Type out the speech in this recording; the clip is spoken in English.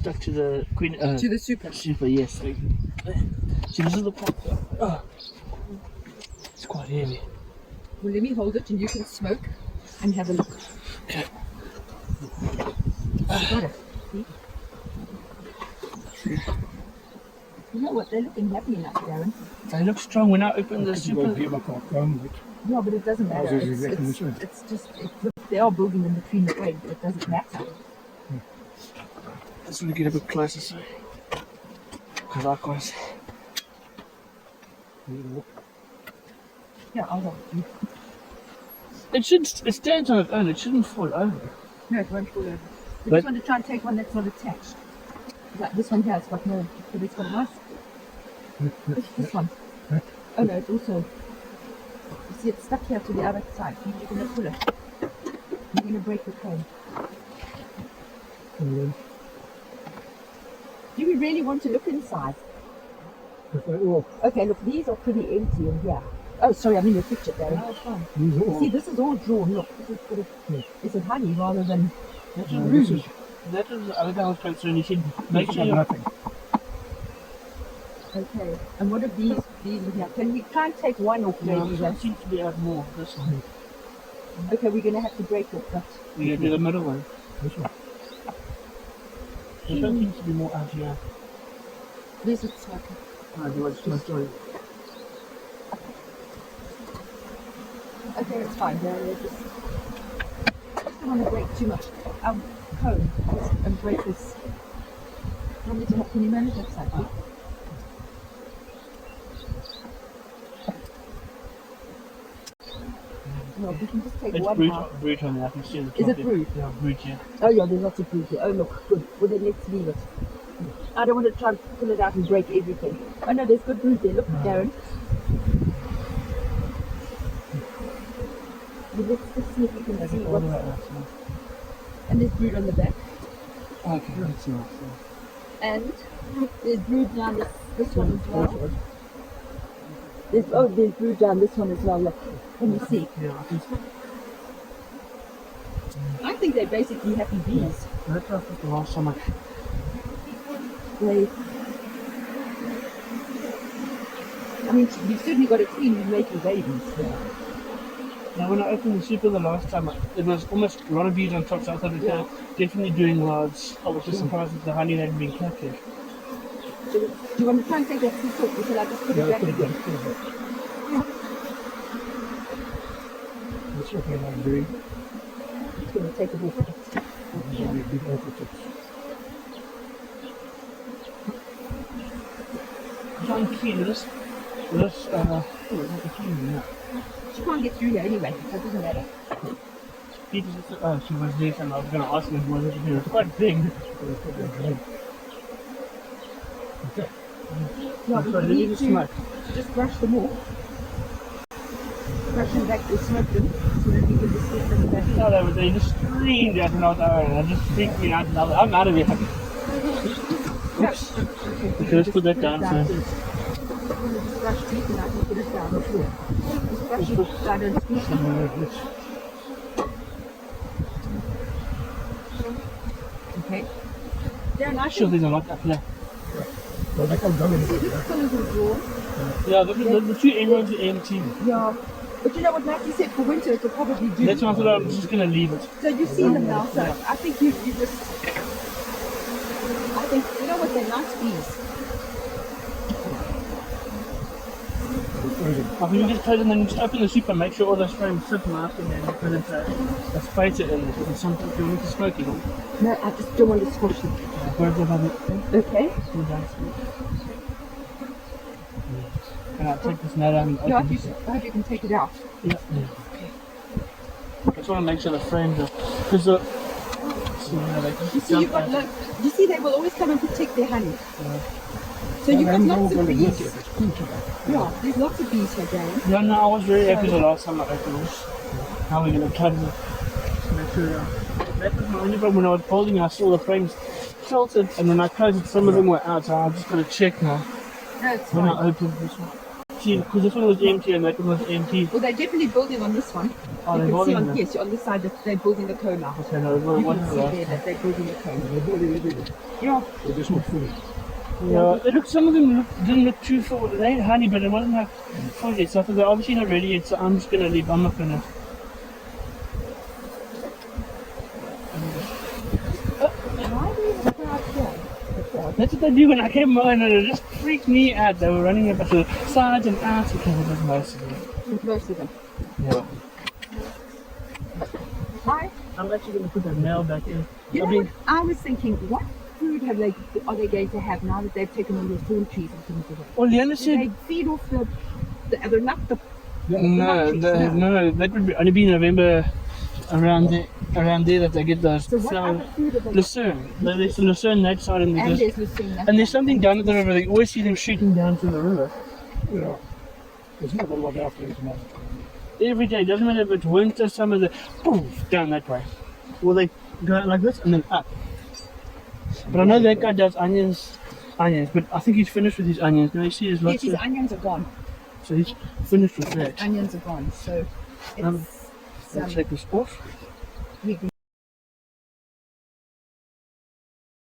stuck to the queen. To the super. Super, yes. See, this is the pot. Oh, it's quite heavy. Well, let me hold it and you can smoke and have a look. Okay. You got it. See? You know what? They're looking happy enough, Darren. They look strong when I open the super. Yeah, but it doesn't matter. It's just, they are building in between the way, but it doesn't matter. Let's really get a bit closer, so. Because likewise. Yeah, I'll help you. It stands on its own, it shouldn't fall over. No, it won't fall over. I But just want to try and take one that's not attached. Like this one here, it's got no, but it's got nice. This one. Oh no, it's also, you see it's stuck here to the other side. You're going to pull it. You're going to break the frame. Do we really want to look inside? Okay, look, these are pretty empty in here. Oh, sorry, I mean your picture, Darren. Oh, fine. You see, this is all drawn. Look, is it honey rather than ruby? That is the other guy was concerned. You should make sure nothing. Okay, and what are these in here? Can we try and take one off maybe? That seems to be out more. This one. Okay, we're going to have to break it, but... We're going to do the middle one. This one. This one seems to be more out here. Where's it smoking? I do what's my story. Okay, it's fine. I just don't want to break too much. Cone and break this. Want me to help? Can you manage that side? No, we can just take it's one brute on there. I can see the top. Is it brute? Yeah, brute, yeah. Oh yeah, there's lots of brute here. Oh look, good. Well then let's leave it. I don't want to try and pull it out and break everything. Oh no, there's good brute there. Look, Darren. Let's just see if we can see what's... And there's brood on the back. Okay, that's nice. And there's brood down this one as well. There's brood down this one as well. Look, can you see? Yeah, I can see. I think they're basically happy bees. That's what the last time I mean, you've certainly got a queen who's making babies. Yeah. Now, when I opened the super the last time, there was almost a lot of bees on top, so I thought it was definitely doing large. I was just surprised that the honey hadn't been captured. So, do you want to try and take that seat off, or shall I just put it back again? That's what I'm doing. It's going to take a bit. Try and key this. She can't get through here anyway, so it doesn't matter. She was there, and I was going to ask her, was it here? It's quite big. Okay. Yeah, but you need to just brush them off. Brush them back to smoke them, so that you can just get them back. No, they just screamed out and I was and it just freaked me out and I'm out of here. Oops. Okay, let's put that down first. Just brush deep and I can put it down the floor. Just brush it down and squeeze them. Okay. They're nice. Sure, there's a lot up there. See, this colours are drawn. Yeah, the two emeralds are empty. Yeah. But you know what, like you said, for winter it will probably do. That's why I thought I was just going to leave it. So you see them now, so I think you just... I think, you know what, they're nice bees. I think you just close and then you just open the super and make sure all those frames sit nice and then put it a spacer in it. And something if you want to smoke it. No, I just don't want to squash them. Okay. And I'll take this net out and open I hope you can take it out. Yeah. Okay. I just want to make sure the frames are... Because the... You see, you've got you see, they will always come and protect their honey. So you've got lots of bees. Yeah, there's lots of bees here, Darren. Yeah, no, I was very happy the last time I opened this. Now we're going to cut it. Make sure, that was my only problem when I was folding. I saw the frames tilted, and when I closed it, some of them were out, so I'm just going to check now. No, it's when fine. I open this one. empty because this one was empty and that one was empty. Well, they're definitely building on this one. Oh, they're You can see building on, them. yes, on this side that they're building the cone now. Okay, no, it You wasn't can the see last there one. that they're building the cone. They're building everything. Yeah. They're just not finished. Yeah, it looked, some of them didn't look too full. They had honey, but it wasn't like full yet. So I thought they're obviously not ready yet, so I'm just going to leave. I'm not going to. Why do you have a crowd here? That's what they do when I came on, and it just freaked me out. They were running up at the sides and out. Okay, that's most of them. With most of them. Yeah. Hi. I'm actually going to put that nail back in. You I know mean, what? I was thinking, what food are they going to have now that they've taken all your thorn trees and things away? well, Leanna Do said. they feed off the not the No, no, that would be only be November around there that they get those so what flowers. other food are they? Lucerne. There's Lucerne that side and And there's, there's lucerne. and there's something down at the river. They always see them shooting down to the river. Yeah. There's not a lot out there tonight. Every day, doesn't matter if it's winter, summer, they poof, down that way. Well, they go like this and then up. But I know that guy does onions, but I think he's finished with his onions. Now you see there's Yes, lots his of, onions are gone. so he's finished with that. Onions are gone. So Um, it's Let's take this off. we